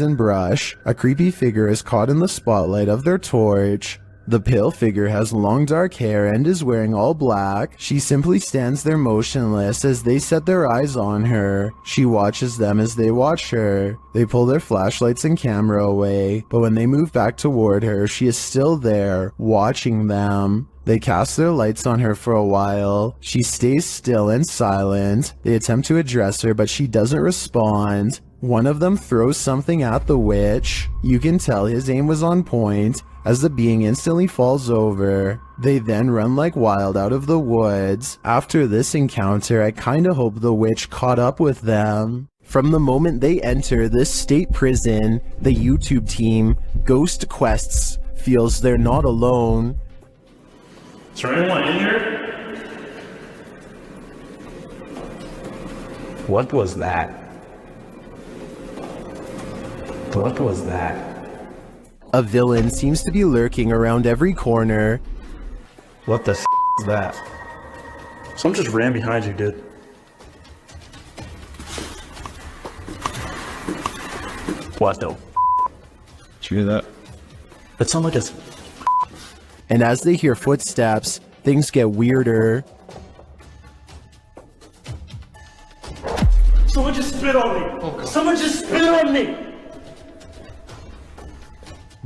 and brush. A creepy figure is caught in the spotlight of their torch. The pale figure has long dark hair and is wearing all black. She simply stands there motionless as they set their eyes on her. She watches them as they watch her. They pull their flashlights and camera away, but when they move back toward her, she is still there, watching them. They cast their lights on her for a while. She stays still and silent. They attempt to address her, but she doesn't respond. One of them throws something at the witch. You can tell his aim was on point, as the being instantly falls over. They then run like wild out of the woods. After this encounter, I kinda hope the witch caught up with them. From the moment they enter this state prison, the YouTube team, Ghost Quests, feels they're not alone. Is there anyone in here? What was that? What was that? A villain seems to be lurking around every corner. What the is that? Someone just ran behind you, dude. What the? Did you hear that? That sounded like a... And as they hear footsteps, things get weirder. Someone just spit on me! Oh, someone just spit on me!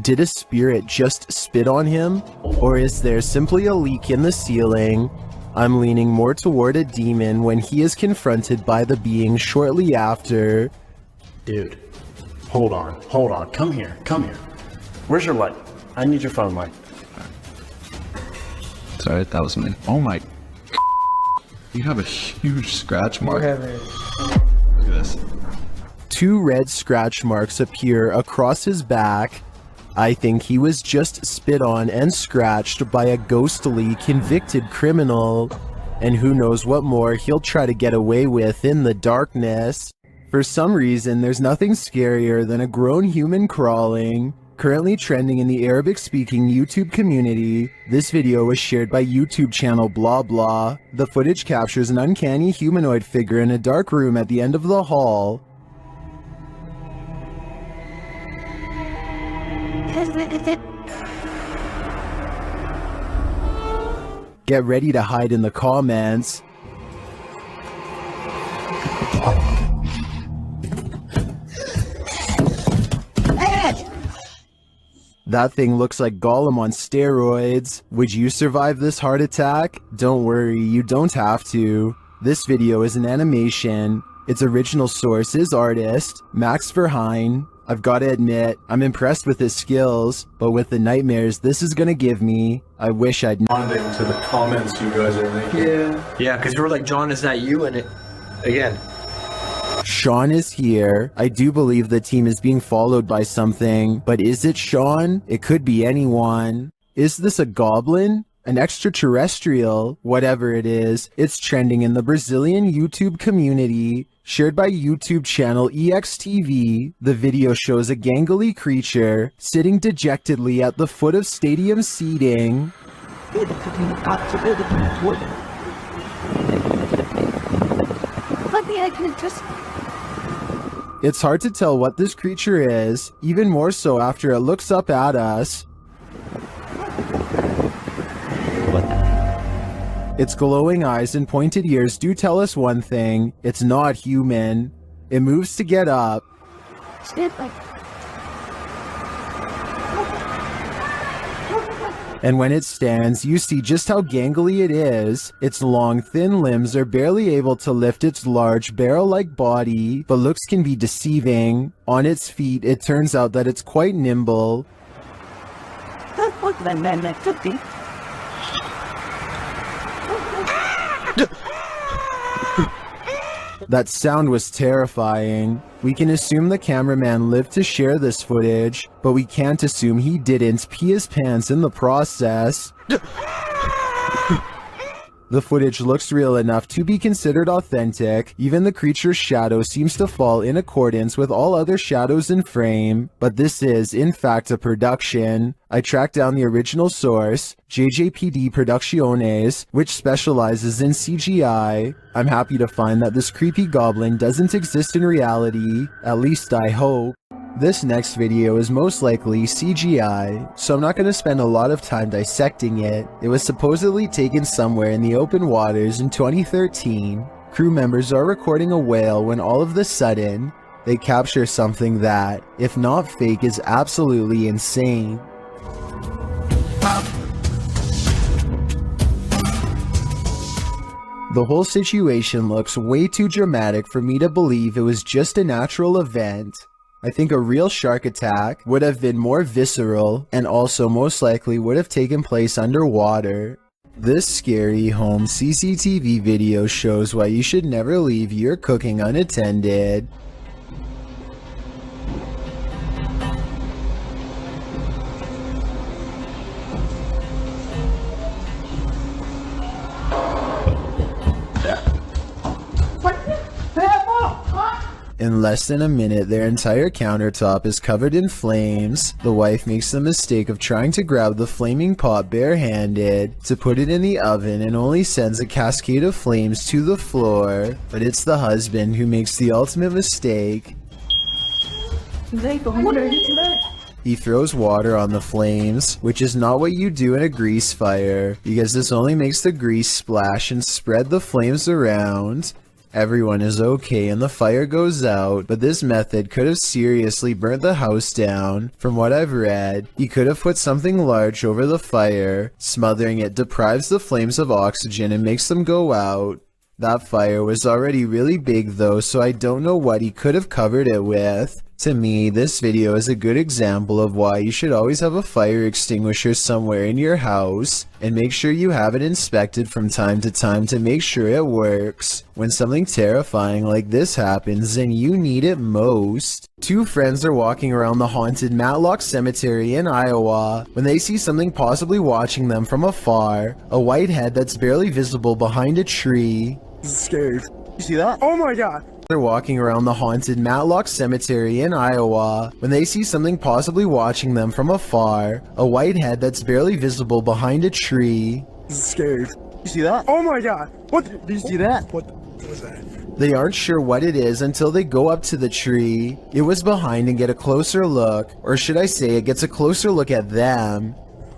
Did a spirit just spit on him? Or is there simply a leak in the ceiling? I'm leaning more toward a demon when he is confronted by the being shortly after. Dude, hold on, come here. Where's your light? I need your phone light. Sorry, that was me. Oh my. You have a huge scratch mark. Look at this. 2 red scratch marks appear across his back. I think he was just spit on and scratched by a ghostly convicted criminal. And who knows what more he'll try to get away with in the darkness. For some reason, there's nothing scarier than a grown human crawling. Currently trending in the Arabic-speaking YouTube community, this video was shared by YouTube channel blah blah. The footage captures an uncanny humanoid figure in a dark room at the end of the hall. Get ready to hide in the comments. That thing looks like Gollum on steroids. Would you survive this heart attack? Don't worry, you don't have to. This video is an animation. Its original source is artist Max Verheyen. I've got to admit, I'm impressed with his skills, but with the nightmares this is gonna give me, I wish I'd Responding to the comments you guys are making. Yeah, because you were like, John, is that you? And it, again. Sean is here. I do believe the team is being followed by something, but is it Sean? It could be anyone. Is this a goblin? An extraterrestrial? Whatever it is, it's trending in the Brazilian YouTube community. Shared by YouTube channel EXTV, the video shows a gangly creature sitting dejectedly at the foot of stadium seating. It's hard to tell what this creature is, even more so after it looks up at us. Its glowing eyes and pointed ears do tell us one thing: it's not human. It moves to get up. And when it stands, you see just how gangly it is. Its long, thin limbs are barely able to lift its large, barrel-like body, but looks can be deceiving. On its feet, it turns out that it's quite nimble. That sound was terrifying. We can assume the cameraman lived to share this footage, but we can't assume he didn't pee his pants in the process. The footage looks real enough to be considered authentic. Even the creature's shadow seems to fall in accordance with all other shadows in frame, but this is, in fact, a production. I tracked down the original source, JJPD Producciones, which specializes in CGI. I'm happy to find that this creepy goblin doesn't exist in reality, at least I hope. This next video is most likely CGI, so I'm not going to spend a lot of time dissecting it. It was supposedly taken somewhere in the open waters in 2013. Crew members are recording a whale when all of a sudden, they capture something that, if not fake, is absolutely insane. The whole situation looks way too dramatic for me to believe it was just a natural event. I think a real shark attack would have been more visceral and also most likely would have taken place underwater. This scary home CCTV video shows why you should never leave your cooking unattended. In less than a minute, their entire countertop is covered in flames. The wife makes the mistake of trying to grab the flaming pot barehanded to put it in the oven and only sends a cascade of flames to the floor. But it's the husband who makes the ultimate mistake. He throws water on the flames, which is not what you do in a grease fire, because this only makes the grease splash and spread the flames around. Everyone is okay and the fire goes out, but this method could have seriously burnt the house down. From what I've read, he could have put something large over the fire. Smothering it deprives the flames of oxygen and makes them go out. That fire was already really big though, so I don't know what he could have covered it with. To me, this video is a good example of why you should always have a fire extinguisher somewhere in your house, and make sure you have it inspected from time to time to make sure it works. When something terrifying like this happens and you need it most. Two friends are walking around the haunted Matlock Cemetery in Iowa when they see something possibly watching them from afar, a white head that's barely visible behind a tree. This is scary. You see that? Oh my god! They're walking around the haunted Matlock Cemetery in Iowa when they see something possibly watching them from afar, a white head that's barely visible behind a tree. This is scary. You see that? Oh my god! What? Did you see that? What was that? They aren't sure what it is until they go up to the tree. It was behind and get a closer look, or should I say it gets a closer look at them.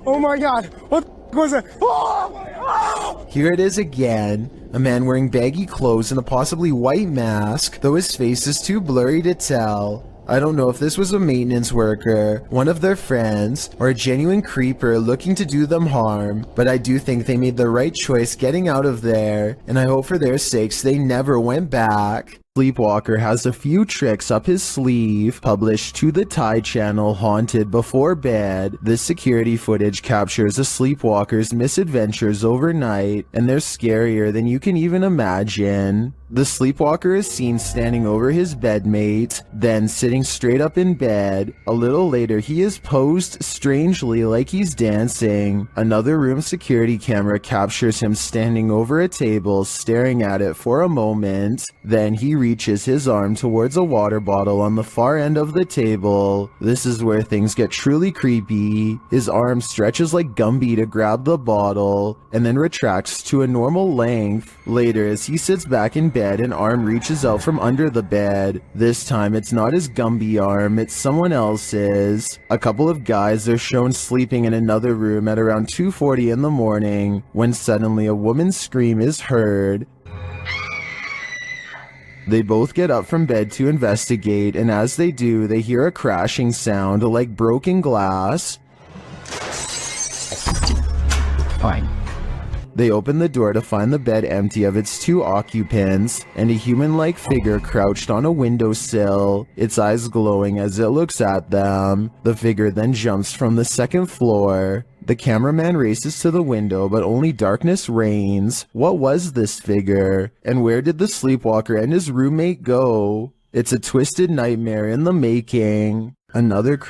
Oh my god! What was that? Oh my god! Here it is again. A man wearing baggy clothes and a possibly white mask, though his face is too blurry to tell. I don't know if this was a maintenance worker, one of their friends, or a genuine creeper looking to do them harm, but I do think they made the right choice getting out of there, and I hope for their sakes they never went back. Sleepwalker has a few tricks up his sleeve, published to the Thai channel Haunted Before Bed. This security footage captures a sleepwalker's misadventures overnight, and they're scarier than you can even imagine. The sleepwalker is seen standing over his bedmate, then sitting straight up in bed. A little later, he is posed strangely like he's dancing. Another room security camera captures him standing over a table, staring at it for a moment. Then he reaches his arm towards a water bottle on the far end of the table. This is where things get truly creepy. His arm stretches like Gumby to grab the bottle, and then retracts to a normal length. Later, as he sits back in bed, an arm reaches out from under the bed. This time it's not his Gumby arm, it's someone else's. A couple of guys are shown sleeping in another room at around 2:40 in the morning, when suddenly a woman's scream is heard. They both get up from bed to investigate, and as they do, they hear a crashing sound like broken glass. Fine. They open the door to find the bed empty of its two occupants, and a human-like figure crouched on a windowsill, its eyes glowing as it looks at them. The figure then jumps from the second floor. The cameraman races to the window, but only darkness reigns. What was this figure? And where did the sleepwalker and his roommate go? It's a twisted nightmare in the making. Another